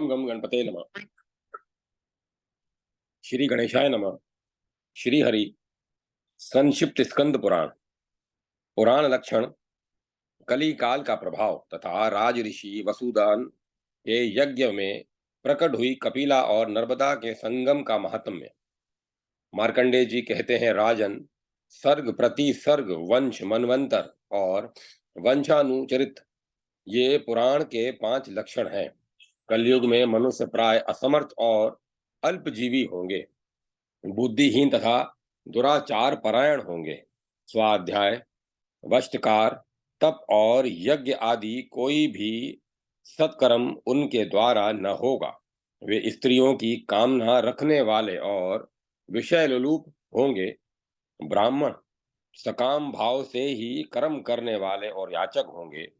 गम गणपते नमः। श्री गणेशाय नमः। श्री हरि। संक्षिप्त स्कंद पुराण। पुराण लक्षण। कली काल का प्रभाव तथा राज ऋषि वसुदान के यज्ञ में प्रकट हुई कपिला और नर्मदा के संगम का महात्म्य। मार्कंडेय जी कहते हैं, राजन, सर्ग प्रति सर्ग, वंश, मनवंतर और वंशानुचरित ये पुराण के 5 लक्षण हैं। कलयुग में मनुष्य प्राय असमर्थ और अल्पजीवी होंगे, बुद्धिहीन तथा दुराचार परायण होंगे। स्वाध्याय, वस्त्रकार, तप और यज्ञ आदि कोई भी सत्कर्म उनके द्वारा न होगा। वे स्त्रियों की कामना रखने वाले और विषय लोलुप होंगे। ब्राह्मण सकाम भाव से ही कर्म करने वाले और याचक होंगे।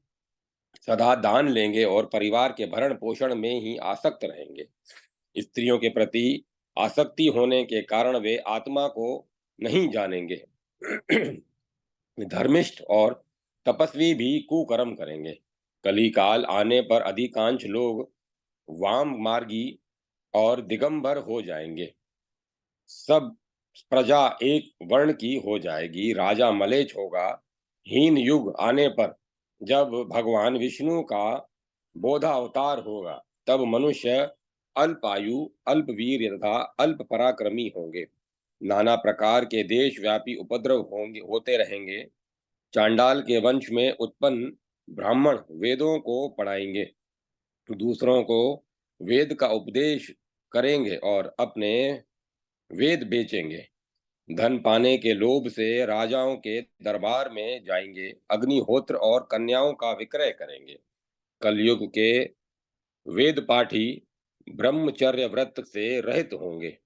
सदा दान लेंगे और परिवार के भरण पोषण में ही आसक्त रहेंगे। स्त्रियों के प्रति आसक्ति होने के कारण वे आत्मा को नहीं जानेंगे। धर्मिष्ठ और तपस्वी भी कुकर्म करेंगे। कली काल आने पर अधिकांश लोग वाम मार्गी और दिगंबर हो जाएंगे। सब प्रजा एक वर्ण की हो जाएगी। राजा मलेच्छ होगा। हीन युग आने पर जब भगवान विष्णु का बोधा अवतार होगा, तब मनुष्य अल्पायु, अल्पवीर तथा अल्प पराक्रमी होंगे। नाना प्रकार के देशव्यापी उपद्रव होते रहेंगे। चांडाल के वंश में उत्पन्न ब्राह्मण वेदों को पढ़ाएंगे, दूसरों को वेद का उपदेश करेंगे और अपने वेद बेचेंगे। धन पाने के लोभ से राजाओं के दरबार में जाएंगे, अग्निहोत्र और कन्याओं का विक्रय करेंगे। कलयुग के वेद पाठी ब्रह्मचर्य व्रत से रहित होंगे।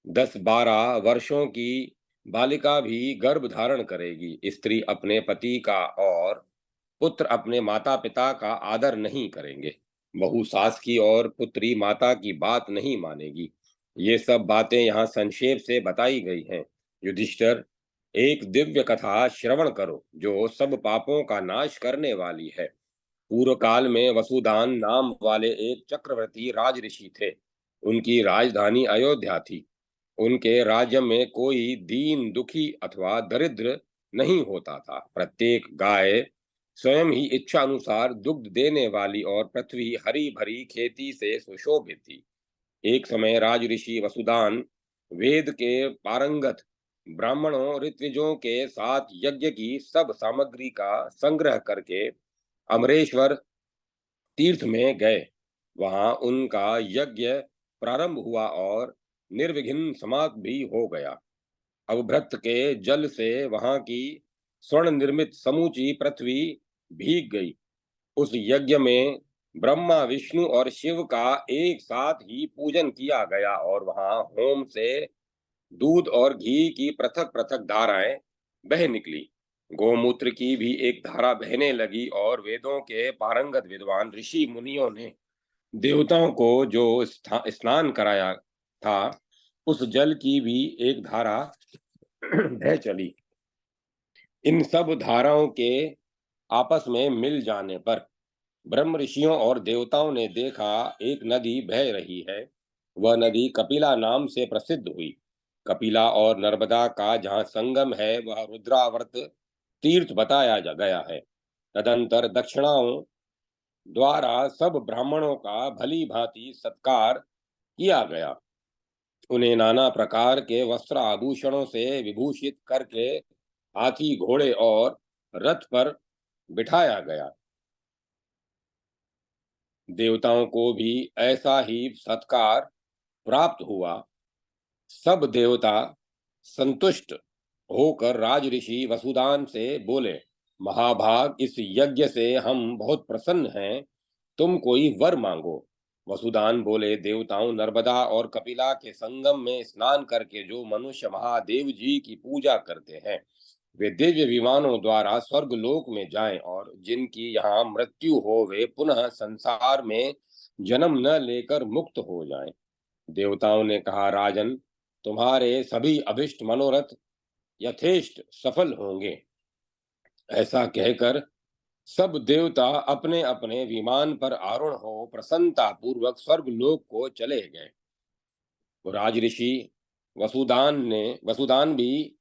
10-12 वर्षों की बालिका भी गर्भ धारण करेगी। स्त्री अपने पति का और पुत्र अपने माता पिता का आदर नहीं करेंगे। बहू सास की और पुत्री माता की बात नहीं मानेगी। ये सब बातें यहाँ संक्षेप से बताई गई हैं। युधिष्ठिर, एक दिव्य कथा श्रवण करो जो सब पापों का नाश करने वाली है। पूर्व काल में वसुदान नाम वाले एक चक्रवर्ती राज ऋषि थे। उनकी राजधानी अयोध्या थी। उनके राज्य में कोई दीन दुखी अथवा दरिद्र नहीं होता था। प्रत्येक गाय स्वयं ही इच्छा अनुसार दुग्ध देने वाली और पृथ्वी हरी भरी खेती से सुशोभित थी। एक समय राज ऋषि वसुदान वेद के पारंगत ब्राह्मणों ऋत्विजों के साथ यज्ञ की सब सामग्री का संग्रह करके अमरेश्वर तीर्थ में गए। वहां उनका यज्ञ प्रारंभ हुआ और निर्विघ्न समाप्त भी हो गया। अवभृत के जल से वहां की स्वर्ण निर्मित समूची पृथ्वी भीग गई। उस यज्ञ में ब्रह्मा, विष्णु और शिव का एक साथ ही पूजन किया गया और वहां होम से दूध और घी की पृथक पृथक धाराएं बह निकली। गोमूत्र की भी एक धारा बहने लगी और वेदों के पारंगत विद्वान ऋषि मुनियों ने देवताओं को जो स्नान कराया था, उस जल की भी एक धारा बह चली। इन सब धाराओं के आपस में मिल जाने पर ब्रह्म ऋषियों और देवताओं ने देखा, एक नदी बह रही है। वह नदी कपिला नाम से प्रसिद्ध हुई। कपिला और नर्मदा का जहाँ संगम है, वह रुद्रावर्त तीर्थ बताया गया है। तदंतर दक्षिणाओं द्वारा सब ब्राह्मणों का भली भांति सत्कार किया गया। उन्हें नाना प्रकार के वस्त्र आभूषणों से विभूषित करके हाथी, घोड़े और रथ पर बिठाया गया। देवताओं को भी ऐसा ही सत्कार प्राप्त हुआ। सब देवता संतुष्ट होकर राज ऋषि वसुदान से बोले, महाभाग, इस यज्ञ से हम बहुत प्रसन्न हैं। तुम कोई वर मांगो। वसुदान बोले, देवताओं, नर्मदा और कपिला के संगम में स्नान करके जो मनुष्य महादेव जी की पूजा करते हैं, वे दिव्य विमानों द्वारा स्वर्ग लोक में जाएं, और जिनकी यहाँ मृत्यु हो वे पुनः संसार में जन्म न लेकर मुक्त हो जाएं। देवताओं ने कहा, राजन, तुम्हारे सभी अभिष्ट मनोरथ यथेष्ट सफल होंगे। ऐसा कहकर सब देवता अपने अपने विमान पर आरूढ़ हो प्रसन्नता पूर्वक स्वर्ग लोक को चले गए। राज ऋषि वसुदान भी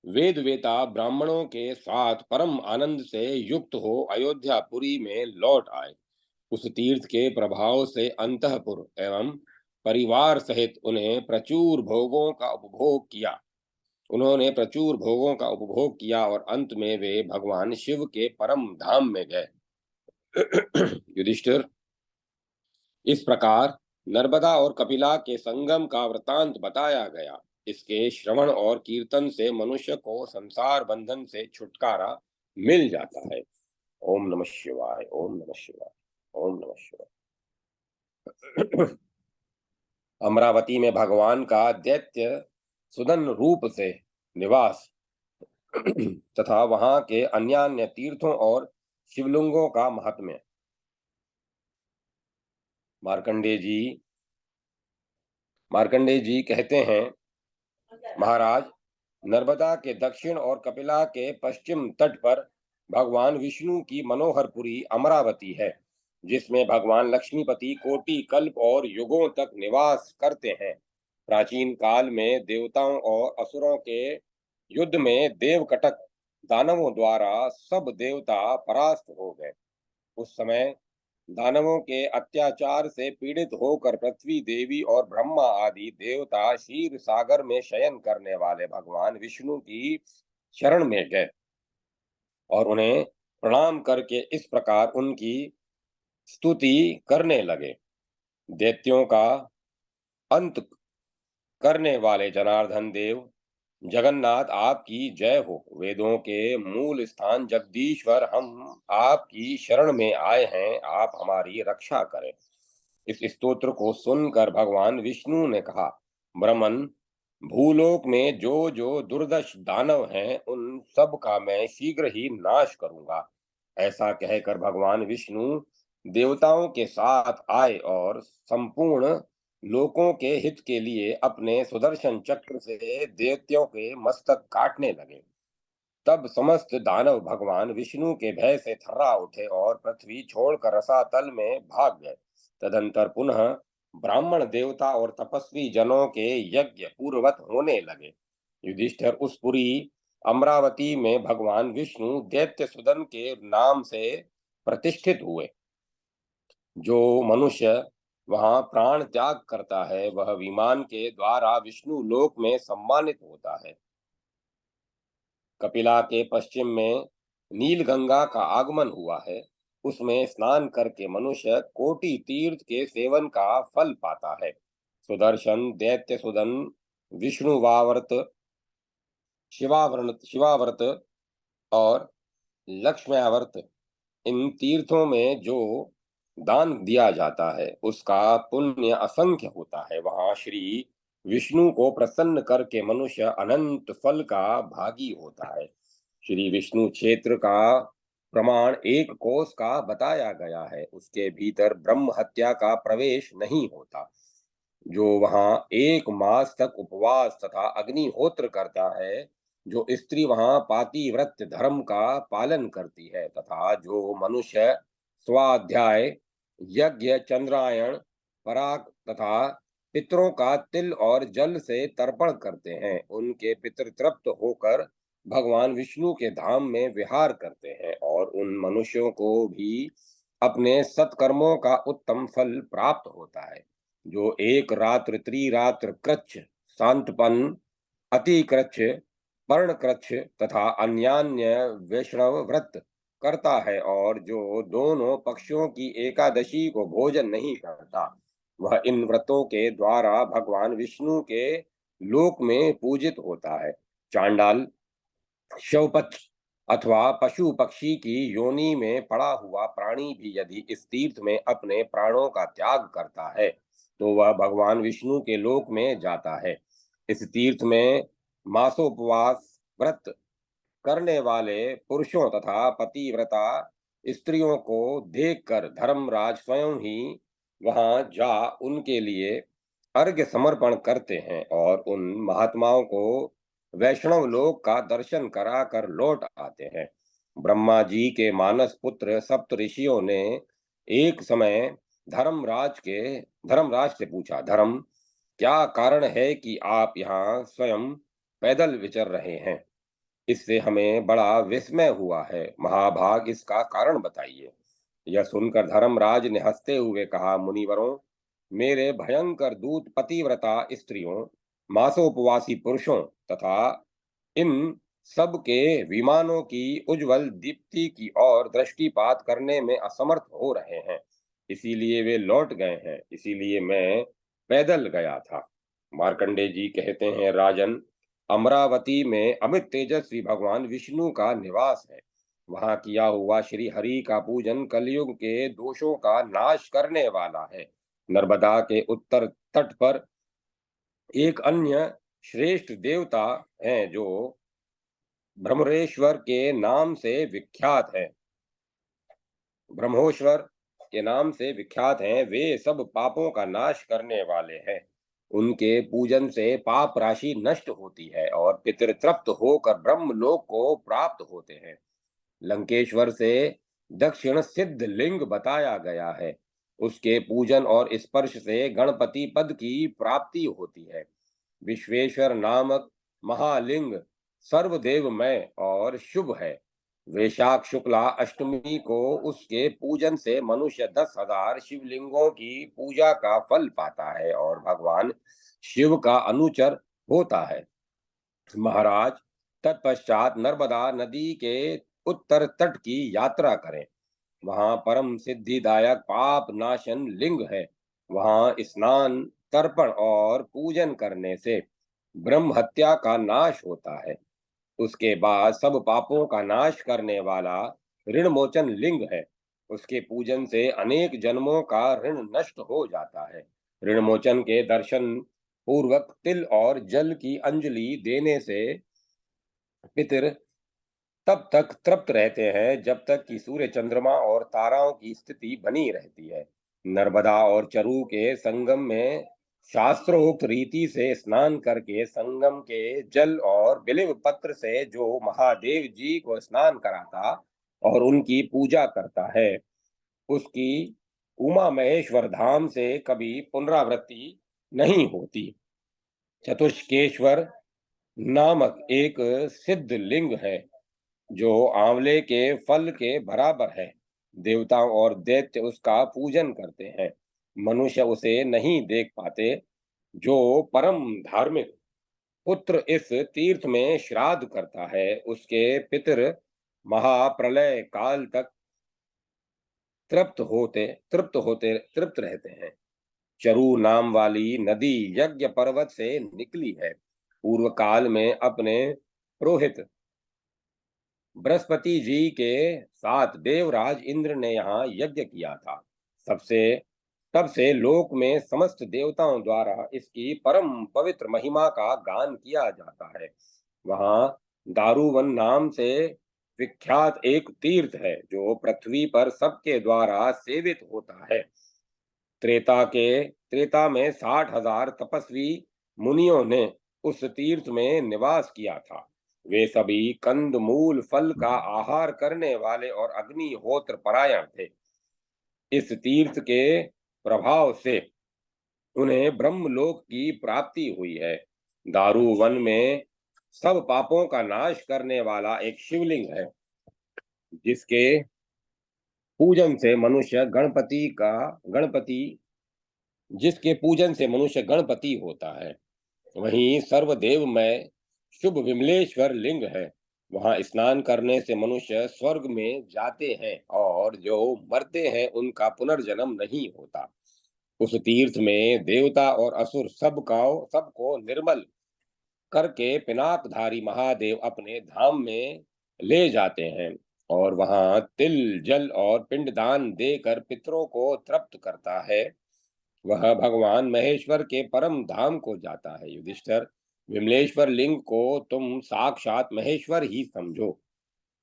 वेद वेता ब्राह्मणों के साथ परम आनंद से युक्त हो अयोध्यापुरी में लौट आए। उस तीर्थ के प्रभाव से अंतःपुर एवं परिवार सहित उन्होंने प्रचुर भोगों का उपभोग किया और अंत में वे भगवान शिव के परम धाम में गए। युधिष्ठिर, इस प्रकार नर्मदा और कपिला के संगम का वृतांत बताया गया। इसके श्रवण और कीर्तन से मनुष्य को संसार बंधन से छुटकारा मिल जाता है। ओम नमः शिवाय, ओम नमः शिवाय, ओम नमः शिवाय। अमरावती में भगवान का दैत्य सुदन रूप से निवास तथा वहां के अन्य अन्य तीर्थों और शिवलिंगों का महात्म्य। मार्कंडेय जी मार्कंडेय जी कहते हैं, महाराज, नर्मदा के दक्षिण और कपिला के पश्चिम तट पर भगवान विष्णु की मनोहरपुरी अमरावती है, जिसमें भगवान लक्ष्मीपति कोटि कल्प और युगों तक निवास करते हैं। प्राचीन काल में देवताओं और असुरों के युद्ध में देवकटक दानवों द्वारा सब देवता परास्त हो गए। उस समय दानवों के अत्याचार से पीड़ित होकर पृथ्वी देवी और ब्रह्मा आदि देवता क्षीर सागर में शयन करने वाले भगवान विष्णु की शरण में गए और उन्हें प्रणाम करके इस प्रकार उनकी स्तुति करने लगे। दैत्यों का अंत करने वाले जनार्दन देव, जगन्नाथ आपकी जय हो। वेदों के मूल स्थान जगदीश्वर, हम आपकी शरण में आए हैं, आप हमारी रक्षा करें। इस स्तोत्र को सुनकर भगवान विष्णु ने कहा, ब्रह्मन, भूलोक में जो जो दुर्दश दानव हैं उन सब का मैं शीघ्र ही नाश करूंगा। ऐसा कहकर भगवान विष्णु देवताओं के साथ आए और संपूर्ण लोकों के हित के लिए अपने सुदर्शन चक्र से दैत्यों के मस्तक काटने लगे। तब समस्त दानव भगवान विष्णु के भय से थर्रा उठे और पृथ्वी छोड़कर रसातल में भाग गए। तदंतर पुनः ब्राह्मण देवता और तपस्वी जनों के यज्ञ पूर्ववत होने लगे। युधिष्ठिर, उस पुरी अमरावती में भगवान विष्णु दैत्य सुदन के नाम से प्रतिष्ठित हुए। जो मनुष्य वहां प्राण त्याग करता है वह विमान के द्वारा विष्णु लोक में सम्मानित होता है। कपिला के पश्चिम में नीलगंगा का आगमन हुआ है। उसमें स्नान करके मनुष्य कोटि तीर्थ के सेवन का फल पाता है। सुदर्शन, दैत्य सुदन, विष्णुवावर्त, शिवावर्त और लक्ष्म्यावर्त, इन तीर्थों में जो दान दिया जाता है उसका पुण्य असंख्य होता है। वहां श्री विष्णु को प्रसन्न करके मनुष्य अनंत फल का भागी होता है। श्री विष्णु क्षेत्र का प्रमाण एक कोस का बताया गया है। उसके भीतर ब्रह्म हत्या का प्रवेश नहीं होता। जो वहां एक मास तक उपवास तथा अग्निहोत्र करता है, जो स्त्री वहां पातिव्रत्य धर्म का पालन करती है तथा जो मनुष्य स्वाध्याय, यज्ञ, चंद्रायण, पराग तथा पितरों का तिल और जल से तर्पण करते हैं, उनके पितृ तृप्त होकर भगवान विष्णु के धाम में विहार करते हैं और उन मनुष्यों को भी अपने सत्कर्मों का उत्तम फल प्राप्त होता है। जो एक रात्र त्रिरात्र कृच्छ, शांतपन, अति कृच्छ, पर्ण कृच्छ तथा अन्यान्य वैष्णव व्रत करता है और जो दोनों पक्षों की एकादशी को भोजन नहीं करता, वह इन व्रतों के द्वारा भगवान विष्णु के लोक में पूजित होता है। चांडाल, शवपक्ष अथवा पशु पक्षी की योनि में पड़ा हुआ प्राणी भी यदि इस तीर्थ में अपने प्राणों का त्याग करता है तो वह भगवान विष्णु के लोक में जाता है। इस तीर्थ में मासोपवास व्रत करने वाले पुरुषों तथा पतिव्रता स्त्रियों को देखकर धर्मराज स्वयं ही वहां जा उनके लिए अर्घ्य समर्पण करते हैं और उन महात्माओं को वैष्णव लोक का दर्शन कराकर लौट आते हैं। ब्रह्मा जी के मानस पुत्र सप्त ऋषियों ने एक समय धर्मराज के धर्मराज से पूछा, धर्म, क्या कारण है कि आप यहाँ स्वयं पैदल विचर रहे हैं? इससे हमें बड़ा विस्मय हुआ है। महाभाग, इसका कारण बताइए। यह सुनकर धर्मराज ने हंसते हुए कहा, मुनिवरों, मेरे भयंकर दूत पतिव्रता स्त्रियों, मासोपवासी पुरुषों तथा इन सब के विमानों की उज्जवल दीप्ति की ओर दृष्टिपात करने में असमर्थ हो रहे हैं। इसीलिए वे लौट गए हैं, इसीलिए मैं पैदल गया था। मार्कंडे जी कहते हैं, राजन, अमरावती में अमित तेजस्वी भगवान विष्णु का निवास है। वहां किया हुआ श्री हरि का पूजन कलयुग के दोषों का नाश करने वाला है। नर्मदा के उत्तर तट पर एक अन्य श्रेष्ठ देवता हैं जो ब्रह्मरेश्वर के नाम से विख्यात है, ब्रह्मोश्वर के नाम से विख्यात हैं। वे सब पापों का नाश करने वाले हैं। उनके पूजन से पाप राशि नष्ट होती है और पितृ तृप्त होकर ब्रह्मलोक को प्राप्त होते हैं। लंकेश्वर से दक्षिण सिद्ध लिंग बताया गया है। उसके पूजन और स्पर्श से गणपति पद की प्राप्ति होती है। विश्वेश्वर नामक महालिंग सर्वदेवमय और शुभ है। वैशाख शुक्ला अष्टमी को उसके पूजन से मनुष्य 10,000 शिवलिंगों की पूजा का फल पाता है और भगवान शिव का अनुचर होता है। महाराज, तत्पश्चात नर्मदा नदी के उत्तर तट की यात्रा करें। वहां परम सिद्धिदायक पाप नाशन लिंग है। वहां स्नान, तर्पण और पूजन करने से ब्रह्म हत्या का नाश होता है। उसके बाद सब पापों का नाश करने वाला ऋण मोचन लिंग है। उसके पूजन से अनेक जन्मों का ऋण नष्ट हो जाता है। ऋण मोचन के दर्शन पूर्वक तिल और जल की अंजलि देने से पितर तब तक तृप्त रहते हैं जब तक कि सूर्य, चंद्रमा और ताराओं की स्थिति बनी रहती है। नर्मदा और चरु के संगम में शास्त्रोक्त रीति से स्नान करके संगम के जल और बिल्व पत्र से जो महादेव जी को स्नान कराता और उनकी पूजा करता है, उसकी उमा महेश्वर धाम से कभी पुनरावृत्ति नहीं होती। चतुष्केश्वर नामक एक सिद्ध लिंग है जो आंवले के फल के बराबर है। देवता और दैत्य उसका पूजन करते हैं। मनुष्य उसे नहीं देख पाते। जो परम धार्मिक पुत्र इस तीर्थ में श्राद्ध करता है, उसके पितर महाप्रलय काल तक तृप्त रहते हैं। चरु नाम वाली नदी यज्ञ पर्वत से निकली है। पूर्व काल में अपने पुरोहित बृहस्पति जी के साथ देवराज इंद्र ने यहाँ यज्ञ किया था। सबसे तब से लोक में समस्त देवताओं द्वारा इसकी परम पवित्र महिमा का गान किया जाता है। वहाँ दारुवन नाम से विख्यात एक तीर्थ है जो पृथ्वी पर सबके द्वारा सेवित होता है। त्रेता में 60,000 तपस्वी मुनियों ने उस तीर्थ में निवास किया था। वे सभी कंद मूल फल का आहार करने वाले और अग्निहोत्र परायण थे। इस तीर्थ के प्रभाव से उन्हें ब्रह्मलोक की प्राप्ति हुई है। दारू वन में सब पापों का नाश करने वाला एक शिवलिंग है, जिसके पूजन से मनुष्य गणपति जिसके पूजन से मनुष्य गणपति होता है। वहीं सर्वदेव में शुभ विमलेश्वर लिंग है। वहां स्नान करने से मनुष्य स्वर्ग में जाते हैं और जो मरते हैं उनका पुनर्जन्म नहीं होता। उस तीर्थ में देवता और असुर सबको निर्मल करके पिनाकधारी महादेव अपने धाम में ले जाते हैं और वहां तिल, जल और पिंडदान देकर पितरों को तृप्त करता है। वह भगवान महेश्वर के परम धाम को जाता है। युधिष्ठिर, विमलेश्वर लिंग को तुम साक्षात महेश्वर ही समझो।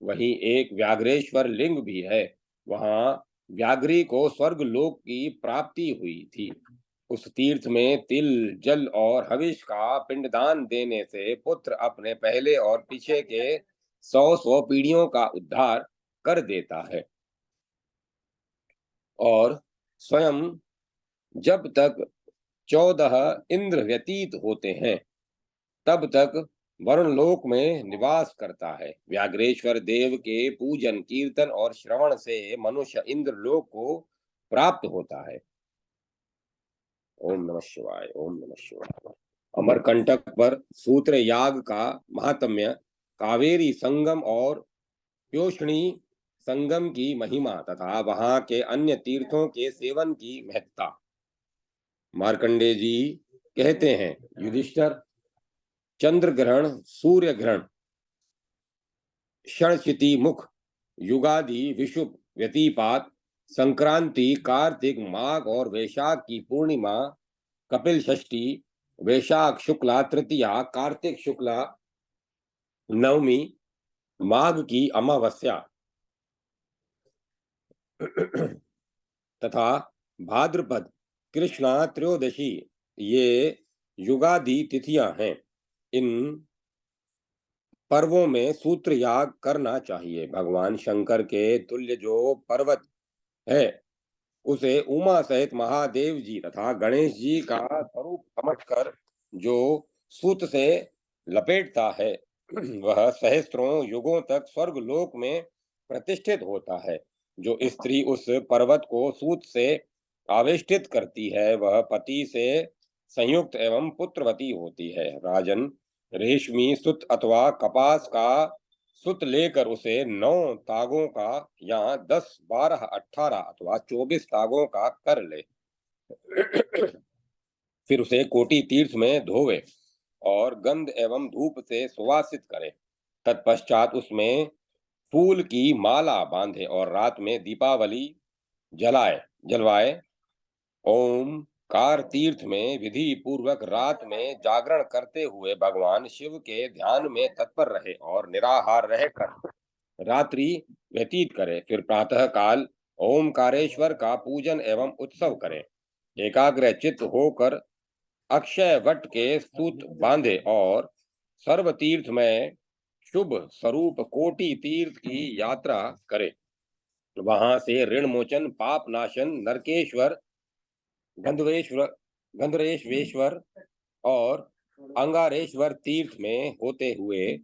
वहीं एक व्याघ्रेश्वर लिंग भी है। वहां व्याघ्री को स्वर्ग लोक की प्राप्ति हुई थी। उस तीर्थ में तिल, जल और हविष का पिंडदान देने से पुत्र अपने पहले और पीछे के 100 पीढ़ियों का उद्धार कर देता है। और स्वयं जब तक 14 इंद्र व्यतीत होते हैं, तब तक वरुण लोक में निवास करता है। व्याघ्रेश्वर देव के पूजन, कीर्तन और श्रवण से मनुष्य इंद्र लोक को प्राप्त होता है। ओम नमः शिवाय, ओम नमः शिवाय। अमरकंटक पर सूत्र याग का महात्म्य, कावेरी संगम और प्योष्णी संगम की महिमा तथा वहां के अन्य तीर्थों के सेवन की महत्ता। मार्कंडे जी कहते हैं, युधिष्ठिर, चंद्र ग्रहण, सूर्य ग्रहण, क्षणचिति मुख, युगादि, विषुव व्यतिपात, संक्रांति, कार्तिक, माघ और वैशाख की पूर्णिमा, कपिल षष्ठी, वैशाख शुक्ला तृतीया, कार्तिक शुक्ला नवमी, माघ की अमावस्या तथा भाद्रपद कृष्णा त्रयोदशी, ये युगादि तिथियां हैं। इन पर्वों में सूत्र याग करना चाहिए। भगवान शंकर के तुल्य जो पर्वत है, उसे उमा सहित महादेव जी तथा गणेश जी का स्वरूप समझकर जो सूत से लपेटता है, वह सहस्त्रों युगों तक स्वर्ग लोक में प्रतिष्ठित होता है। जो स्त्री उस पर्वत को सूत से आवेष्टित करती है, वह पति से संयुक्त एवं पुत्रवती होती है। राजन, रेशमी सुत अथवा कपास का सुत लेकर उसे 9 तागों का या 10, 12, 18 अथवा 24 तागों का कर ले। फिर उसे कोटि तीर्थ में धोवे और गंध एवं धूप से सुवासित करे। तत्पश्चात उसमें फूल की माला बांधे और रात में दीपावली जलवाए। ओम कार तीर्थ में विधि पूर्वक रात में जागरण करते हुए भगवान शिव के ध्यान में तत्पर रहे और निराहार रहकर रात्रि व्यतीत करे। फिर प्रातः काल ओमकारेश्वर का पूजन एवं उत्सव करें। एकाग्र चित्त होकर अक्षय वट के सूत बांधे और सर्व तीर्थ में शुभ स्वरूप कोटि तीर्थ की यात्रा करे। वहां से ऋण मोचन, पाप नाशन, नरकेश्वर, गंधर्वेश्वर गंधर्वेश्वर और अंगारेश्वर तीर्थ में होते हुए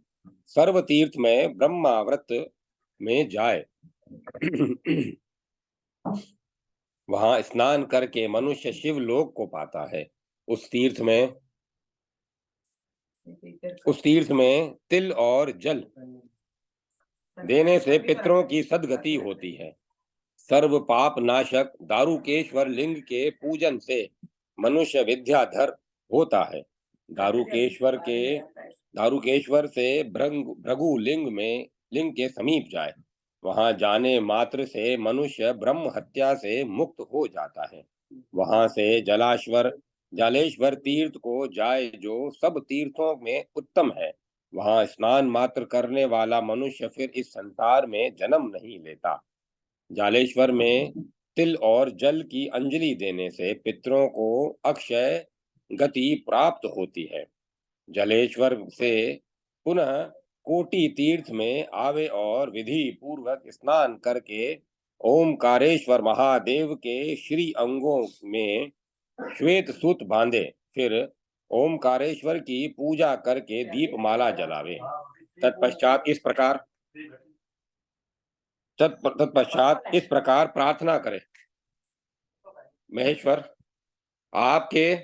सर्व तीर्थ में ब्रह्माव्रत में जाए। वहां स्नान करके मनुष्य शिव लोक को पाता है। उस तीर्थ में तिल और जल देने से पितरों की सद्गति होती है। सर्व पाप नाशक दारुकेश्वर लिंग के पूजन से मनुष्य विद्याधर होता है। दारुकेश्वर से भृगु लिंग के समीप जाए। वहां जाने मात्र से मनुष्य ब्रह्म हत्या से मुक्त हो जाता है। वहां से जालेश्वर तीर्थ को जाए, जो सब तीर्थों में उत्तम है। वहां स्नान मात्र करने वाला मनुष्य फिर इस संसार में जन्म नहीं लेता। जालेश्वर में तिल और जल की अंजलि देने से पितरों को अक्षय गति प्राप्त होती है। जलेश्वर से पुनः कोटि तीर्थ में आवे और विधि पूर्वक स्नान करके ओमकारेश्वर महादेव के श्री अंगों में श्वेत सूत बांधे। फिर ओमकारेश्वर की पूजा करके दीपमाला जलावे। तत्पश्चात इस प्रकार प्रार्थना करें, महेश्वर, आपके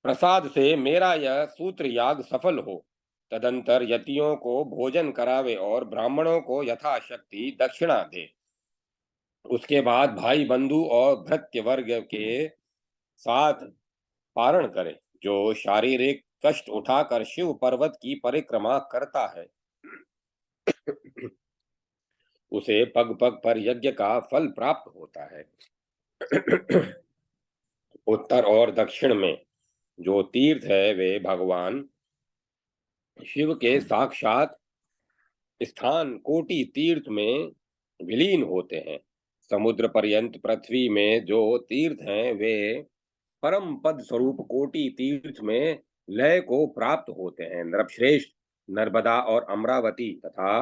प्रसाद से मेरा यह सूत्र याग सफल हो। तदंतर यतियों को भोजन करावे और ब्राह्मणों को यथाशक्ति दक्षिणा दे। उसके बाद भाई बंधु और भृत्य वर्ग के साथ पारण करे। जो शारीरिक कष्ट उठाकर शिव पर्वत की परिक्रमा करता है, उसे पग पग पर यज्ञ का फल प्राप्त होता है। उत्तर और दक्षिण में जो तीर्थ है, वे भगवान शिव के साक्षात स्थान कोटि तीर्थ में विलीन होते हैं। समुद्र पर्यंत पृथ्वी में जो तीर्थ हैं, वे परम पद स्वरूप कोटि तीर्थ में लय को प्राप्त होते हैं। नृपश्रेष्ठ, नर्मदा और अमरावती तथा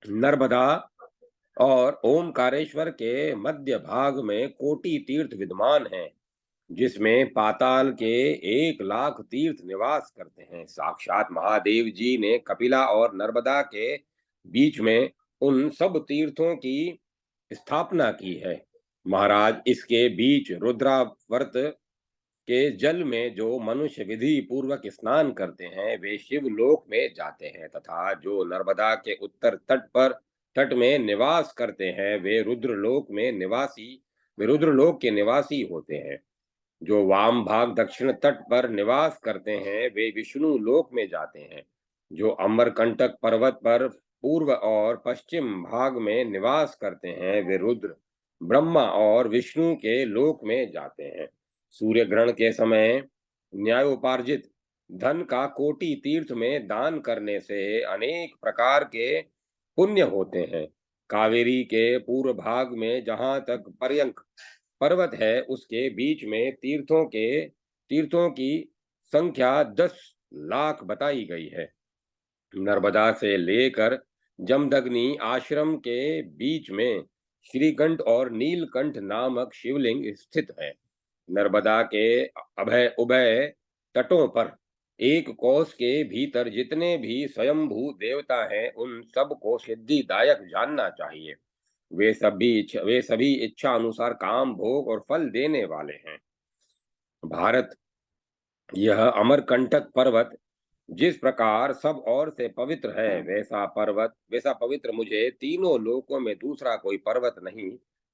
नर्मदा और ओमकारेश्वर के मध्य भाग में कोटि तीर्थ विद्यमान हैं, जिसमें पाताल के 1 लाख तीर्थ निवास करते हैं। साक्षात महादेव जी ने कपिला और नर्मदा के बीच में उन सब तीर्थों की स्थापना की है। महाराज, इसके बीच रुद्रावर्त के जल में जो मनुष्य विधि पूर्वक स्नान करते हैं वे शिवलोक में जाते हैं, तथा जो नर्मदा के उत्तर तट में निवास करते हैं वे रुद्रलोक के निवासी होते हैं। जो वाम भाग दक्षिण तट पर निवास करते हैं वे विष्णु लोक में जाते हैं। जो अमरकंटक पर्वत पर पूर्व और पश्चिम भाग में निवास करते हैं वे रुद्र, ब्रह्मा और विष्णु के लोक में जाते हैं। सूर्य ग्रहण के समय न्यायोपार्जित धन का कोटि तीर्थ में दान करने से अनेक प्रकार के पुण्य होते हैं। कावेरी के पूर्व भाग में जहां तक पर्यंक पर्वत है उसके बीच में तीर्थों की संख्या 10 लाख बताई गई है। नर्मदा से लेकर जमदग्नि आश्रम के बीच में श्रीकंठ और नीलकंठ नामक शिवलिंग स्थित है। नर्मदा के अभय उभय तटों पर 1 कोस के भीतर जितने भी स्वयंभू देवता हैं उन सबको सिद्धिदायक जानना चाहिए। वे सभी इच्छा अनुसार काम भोग और फल देने वाले हैं। भारत, यह अमरकंटक पर्वत जिस प्रकार सब ओर से पवित्र है वैसा पवित्र मुझे तीनों लोकों में दूसरा कोई पर्वत नहीं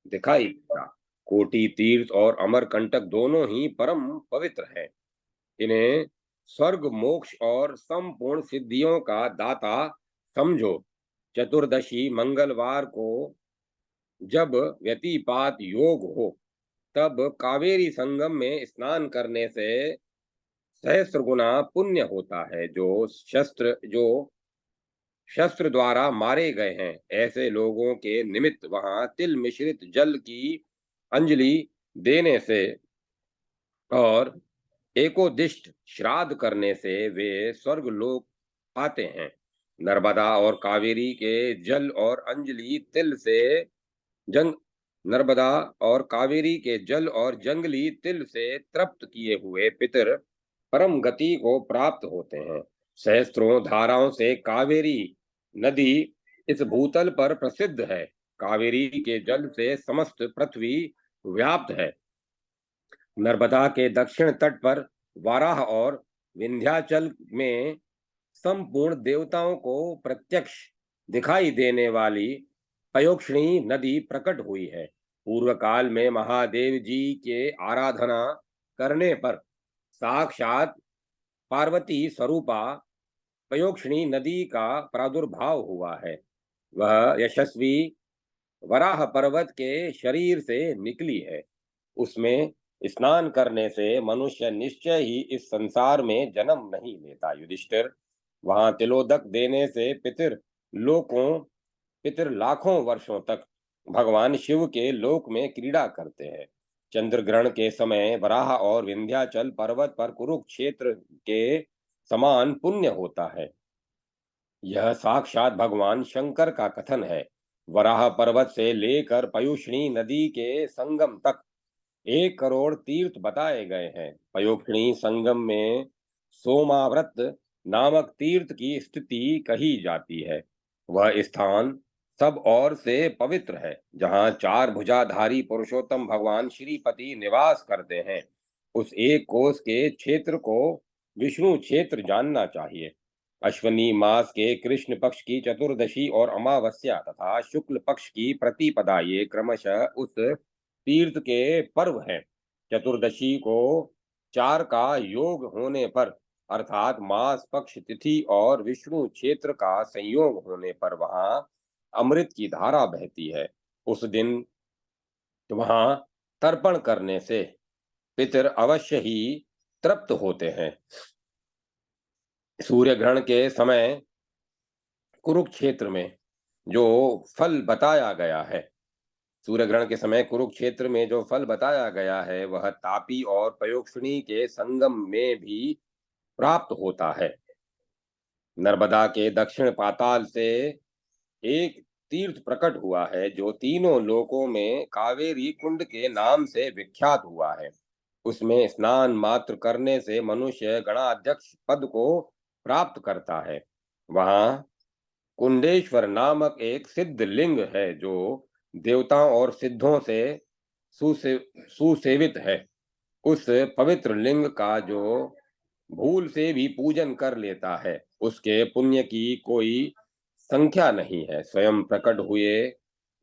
दिखाई देता। कोटि तीर्थ और अमरकंटक दोनों ही परम पवित्र हैं। इन्हें स्वर्ग मोक्ष और संपूर्ण सिद्धियों का दाता समझो। चतुर्दशी मंगलवार को जब व्यतिपात योग हो तब कावेरी संगम में स्नान करने से सहस्त्र गुना पुण्य होता है। जो शस्त्र द्वारा मारे गए हैं ऐसे लोगों के निमित्त वहां तिल मिश्रित जल की अंजलि देने से और एकोदिष्ट श्राद्ध करने से वे स्वर्ग लोक पाते हैं। नर्मदा और कावेरी के जल और अंजलि तिल से जंग नर्मदा और कावेरी के जल और जंगली तिल से तृप्त किए हुए पितर परम गति को प्राप्त होते हैं। सहस्त्रों धाराओं से कावेरी नदी इस भूतल पर प्रसिद्ध है। कावेरी के जल से समस्त पृथ्वी व्याप्त है। नर्मदा के दक्षिण तट पर वाराह और विंध्याचल में संपूर्ण देवताओं को प्रत्यक्ष दिखाई देने वाली पयोक्षणी नदी प्रकट हुई है। पूर्व काल में महादेव जी के आराधना करने पर साक्षात पार्वती स्वरूपा पयोक्षणी नदी का प्रादुर्भाव हुआ है। वह यशस्वी वराह पर्वत के शरीर से निकली है। उसमें स्नान करने से मनुष्य निश्चय ही इस संसार में जन्म नहीं लेता। युधिष्ठिर, वहां तिलोदक देने से पितर लाखों वर्षों तक भगवान शिव के लोक में क्रीड़ा करते हैं। चंद्र ग्रहण के समय वराह और विंध्याचल पर्वत पर कुरुक्षेत्र के समान पुण्य होता है। यह साक्षात भगवान शंकर का कथन है। वराह पर्वत से लेकर पयुष्णी नदी के संगम तक 1 करोड़ तीर्थ बताए गए हैं। पयोक्षणी संगम में सोमाव्रत नामक तीर्थ की स्थिति कही जाती है। वह स्थान सब ओर से पवित्र है जहाँ 4 भुजाधारी पुरुषोत्तम भगवान श्रीपति निवास करते हैं। उस 1 कोस के क्षेत्र को विष्णु क्षेत्र जानना चाहिए। अश्वनी मास के कृष्ण पक्ष की चतुर्दशी और अमावस्या तथा शुक्ल पक्ष की प्रतिपदा ये क्रमशः उस तीर्थ के पर्व हैं। चतुर्दशी को 4 का योग होने पर अर्थात मास पक्ष तिथि और विष्णु क्षेत्र का संयोग होने पर वहां अमृत की धारा बहती है। उस दिन वहां तर्पण करने से पितर अवश्य ही तृप्त होते हैं। सूर्य ग्रहण के समय कुरुक्षेत्र में जो फल बताया गया है सूर्य ग्रहण के समय कुरुक्षेत्र में जो फल बताया गया है वह तापी और पयोक्षणी के संगम में भी प्राप्त होता है। नर्मदा के दक्षिण पाताल से एक तीर्थ प्रकट हुआ है जो तीनों लोकों में कावेरी कुंड के नाम से विख्यात हुआ है। उसमें स्नान मात्र करने से मनुष्य गणाध्यक्ष पद को प्राप्त करता है। वहां कुंडेश्वर नामक एक सिद्ध लिंग है जो देवताओं और सिद्धों से सुसे, सुसेवित है। उस पवित्र लिंग का जो भूल से भी पूजन कर लेता है उसके पुण्य की कोई संख्या नहीं है। स्वयं प्रकट हुए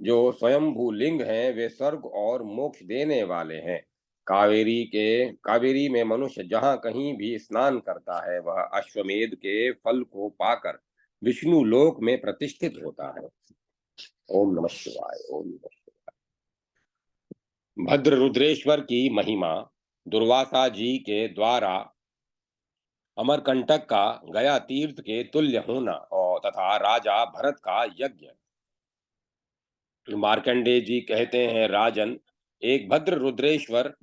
जो स्वयंभू लिंग हैं वे स्वर्ग और मोक्ष देने वाले हैं। कावेरी में मनुष्य जहाँ कहीं भी स्नान करता है वह अश्वमेध के फल को पाकर विष्णु लोक में प्रतिष्ठित होता है। ओम नमः शिवाय। ओम नमः शिवाय। भद्र रुद्रेश्वर की महिमा। दुर्वासा जी के द्वारा अमरकंटक का गया तीर्थ के तुल्य होना और तथा राजा भरत का यज्ञ। मार्कंडेय जी कहते हैं, राजन, एक भद्र रुद्रेश्वर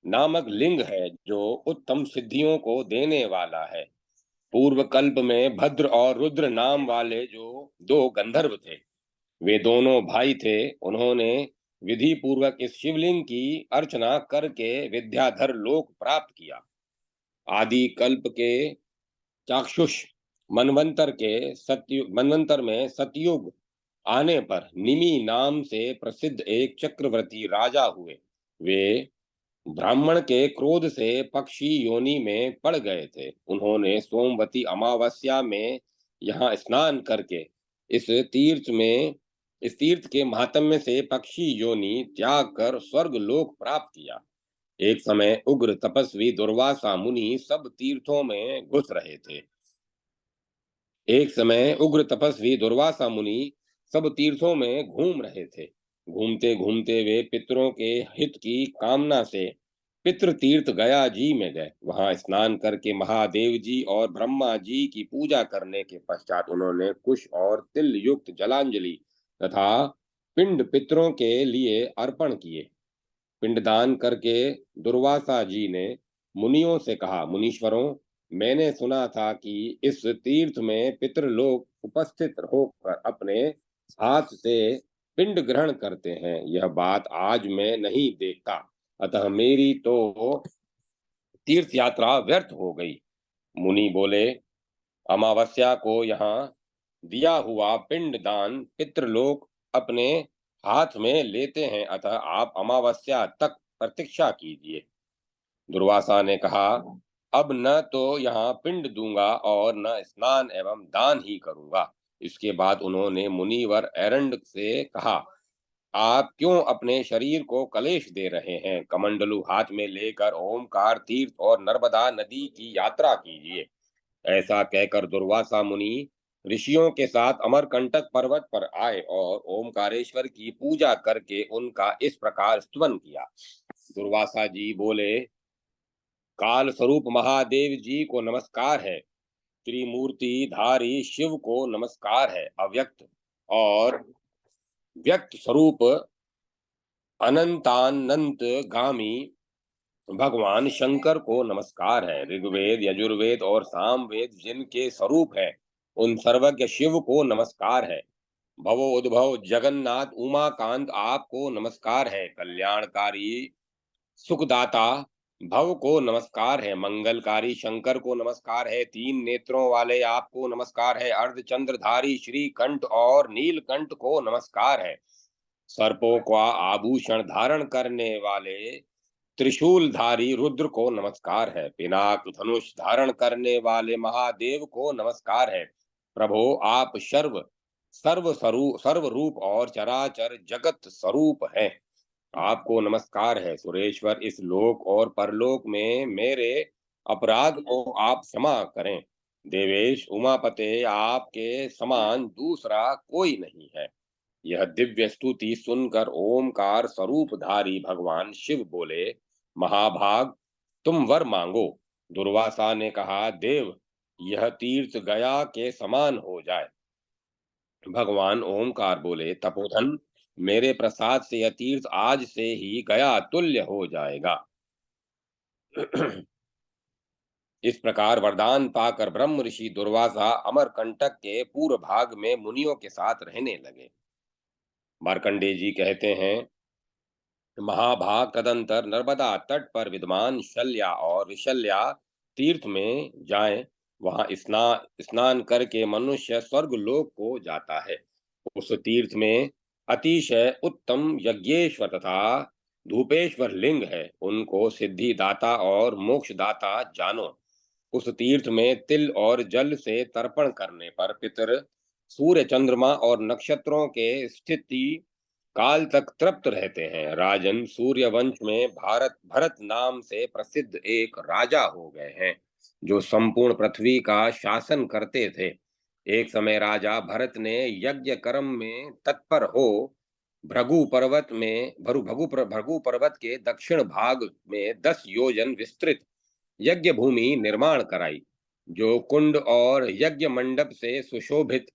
नामक लिंग है जो उत्तम सिद्धियों को देने वाला है। पूर्व कल्प में भद्र और रुद्र नाम वाले जो दो गंधर्व थे वे दोनों भाई थे। उन्होंने विधि पूर्वक इस शिवलिंग की अर्चना करके विद्याधर लोक प्राप्त किया। आदि कल्प के चाक्षुष मनवंतर में सतयुग आने पर निमि नाम से प्रसिद्ध एक चक्रवर्ती राजा हुए। वे ब्राह्मण के क्रोध से पक्षी योनि में पड़ गए थे। उन्होंने सोमवती अमावस्या में यहाँ स्नान करके इस तीर्थ में इस तीर्थ के महात्म्य से पक्षी योनि त्याग कर स्वर्ग लोक प्राप्त किया। एक समय उग्र तपस्वी दुर्वासा मुनि सब तीर्थों में घुस रहे थे। एक समय उग्र तपस्वी दुर्वासा मुनि सब तीर्थों में घूम रहे थे। घूमते घूमते वे पितरों के हित की कामना से पितृ तीर्थ गया जी में गए। वहां स्नान करके महादेव जी और ब्रह्मा जी की पूजा करने के पश्चात उन्होंने कुश और तिल युक्त जलांजलि तथा पिंड पितरों के लिए अर्पण किए। पिंडदान करके दुर्वासा जी ने मुनियों से कहा, मुनीश्वरों, मैंने सुना था कि इस तीर्थ में पितृलोक उपस्थित होकर अपने हाथ से पिंड ग्रहण करते हैं। यह बात आज मैं नहीं देखता, अतः मेरी तो तीर्थ यात्रा व्यर्थ हो गई। मुनि बोले, अमावस्या को यहाँ दिया हुआ पिंड दान पितृलोक अपने हाथ में लेते हैं, अतः आप अमावस्या तक प्रतीक्षा कीजिए। दुर्वासा ने कहा, अब न तो यहाँ पिंड दूंगा और न स्नान एवं दान ही करूंगा। इसके बाद उन्होंने मुनिवर एरंड से कहा, आप क्यों अपने शरीर को कलेश दे रहे हैं? कमंडलू हाथ में लेकर ओमकार तीर्थ और नर्मदा नदी की यात्रा कीजिए। ऐसा कहकर दुर्वासा मुनि ऋषियों के साथ अमरकंटक पर्वत पर आए और ओमकारेश्वर की पूजा करके उनका इस प्रकार स्तुवन किया। दुर्वासा जी बोले, काल स्वरूप महादेव जी को नमस्कार है। त्रिमूर्ति धारी शिव को नमस्कार है। अव्यक्त और व्यक्त स्वरूप अनंतानंत गामी भगवान शंकर को नमस्कार है। ऋग्वेद, यजुर्वेद और सामवेद जिनके स्वरूप है उन सर्वज्ञ शिव को नमस्कार है। भवो उद्भव जगन्नाथ उमाकांत आपको नमस्कार है। कल्याणकारी सुखदाता भव को नमस्कार है। मंगलकारी शंकर को नमस्कार है। तीन नेत्रों वाले आपको नमस्कार है। अर्धचंद्रधारी श्री कंठ और नीलकंठ को नमस्कार है। सर्पों का आभूषण धारण करने वाले त्रिशूलधारी रुद्र को नमस्कार है। पिनाक धनुष धारण करने वाले महादेव को नमस्कार है। प्रभो, आप सर्व रूप और चराचर जगत स्वरूप हैं। आपको नमस्कार है। सुरेश्वर, इस लोक और परलोक में मेरे अपराध को आप क्षमा करें। देवेश उमापते, आपके समान दूसरा कोई नहीं है। यह दिव्य स्तुति सुनकर ओमकार स्वरूपधारी भगवान शिव बोले, महाभाग, तुम वर मांगो। दुर्वासा ने कहा, देव, यह तीर्थ गया के समान हो जाए। भगवान ओमकार बोले, तपोधन, मेरे प्रसाद से यह तीर्थ आज से ही गया तुल्य हो जाएगा। इस प्रकार वरदान पाकर ब्रह्म ऋषि दुर्वासा अमरकंटक के पूर्व भाग में मुनियों के साथ रहने लगे। मार्कंडेय जी कहते हैं, महाभाग तदंतर नर्मदा तट पर विद्यमान शल्या और ऋषल्या तीर्थ में जाएं। वहां स्नान करके मनुष्य स्वर्ग लोक को जाता है। उस तीर्थ में अतिशय उत्तम यज्ञेश्वर तथा धूपेश्वर लिंग है। उनको सिद्धि दाता और मोक्ष दाता जानो। उस तीर्थ में तिल और जल से तर्पण करने पर पितर सूर्य चंद्रमा और नक्षत्रों के स्थिति काल तक तृप्त रहते हैं। राजन, सूर्य वंश में भारत भरत नाम से प्रसिद्ध एक राजा हो गए हैं, जो संपूर्ण पृथ्वी का शासन करते थे। एक समय राजा भरत ने यज्ञ कर्म में तत्पर हो भृगु पर्वत के दक्षिण भाग में 10 योजन विस्तृत यज्ञ भूमि निर्माण कराई, जो कुंड और यज्ञ मंडप से सुशोभित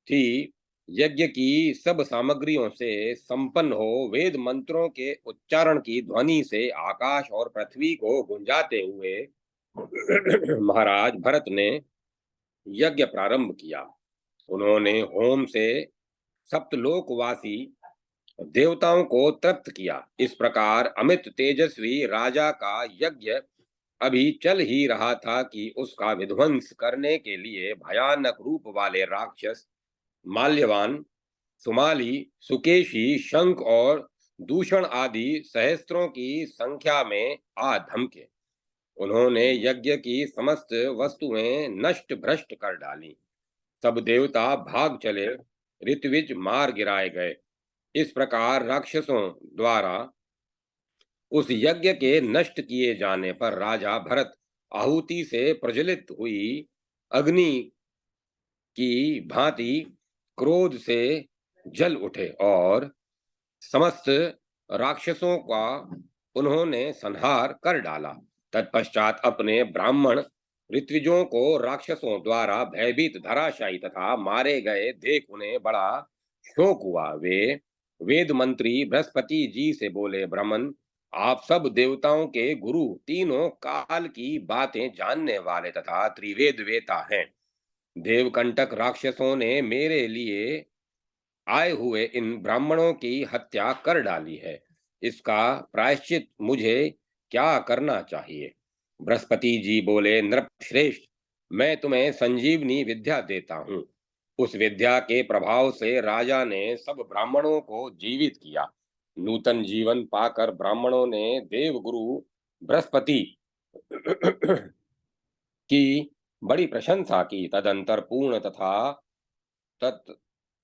थी। यज्ञ की सब सामग्रियों से संपन्न हो वेद मंत्रों के उच्चारण की ध्वनि से आकाश और पृथ्वी को गुंजाते हुए महाराज भरत ने यज्ञ प्रारंभ किया। उन्होंने होम से सप्तलोकवासी देवताओं को तृप्त किया। इस प्रकार अमित तेजस्वी राजा का यज्ञ अभी चल ही रहा था कि उसका विध्वंस करने के लिए भयानक रूप वाले राक्षस माल्यवान, सुमाली, सुकेशी, शंख और दूषण आदि सहस्त्रों की संख्या में आ धमके। उन्होंने यज्ञ की समस्त वस्तुएं नष्ट भ्रष्ट कर डाली। सब देवता भाग चले, ऋत्विज मार गिराए गए। इस प्रकार राक्षसों द्वारा उस यज्ञ के नष्ट किए जाने पर राजा भरत आहुति से प्रज्वलित हुई अग्नि की भांति क्रोध से जल उठे और समस्त राक्षसों का उन्होंने संहार कर डाला। तत्पश्चात अपने ब्राह्मण ऋत्विजों को राक्षसों द्वारा भयभीत धराशायी तथा मारे गए देख उन्हें बड़ा शोक हुआ। वे वेद मंत्री बृहस्पति जी से बोले, ब्राह्मण, आप सब देवताओं के गुरु, तीनों काल की बातें जानने वाले तथा त्रिवेद वेता हैं। देवकंटक राक्षसों ने मेरे लिए आए हुए इन ब्राह्मणों की हत्या कर डाली है। इसका प्रायश्चित मुझे क्या करना चाहिए? बृहस्पति जी बोले, नृपश्रेष्ठ, मैं तुम्हें संजीवनी विद्या देता हूँ। उस विद्या के प्रभाव से राजा ने सब ब्राह्मणों को जीवित किया। नूतन जीवन पाकर ब्राह्मणों ने देवगुरु बृहस्पति की बड़ी प्रशंसा की। तत्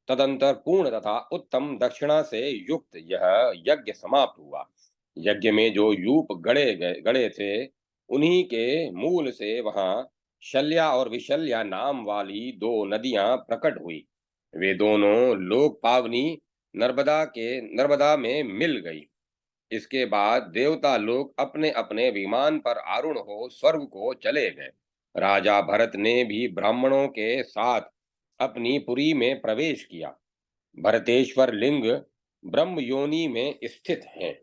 तदंतर पूर्ण तथा उत्तम दक्षिणा से युक्त यह यज्ञ समाप्त हुआ। यज्ञ में जो यूप गड़े थे, उन्हीं के मूल से वहां शल्या और विशल्या नाम वाली 2 नदियां प्रकट हुई। वे दोनों लोक पावनी नर्मदा में मिल गई। इसके बाद देवता लोग अपने अपने विमान पर आरूढ़ हो स्वर्ग को चले गए। राजा भरत ने भी ब्राह्मणों के साथ अपनी पुरी में प्रवेश किया। भरतेश्वर लिंग ब्रह्म योनि में स्थित हैं।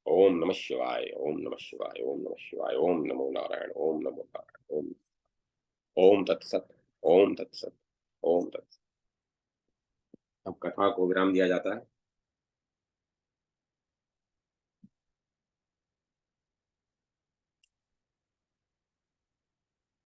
ओम नमः शिवाय, ओम नमः शिवाय, ओम नमः शिवाय, ओम नमो नारायण, ओम नमो नारायण, ओम ओम तत्सत, ओम तत्सत, ओम तत्सत। अब कथा को विराम दिया जाता है।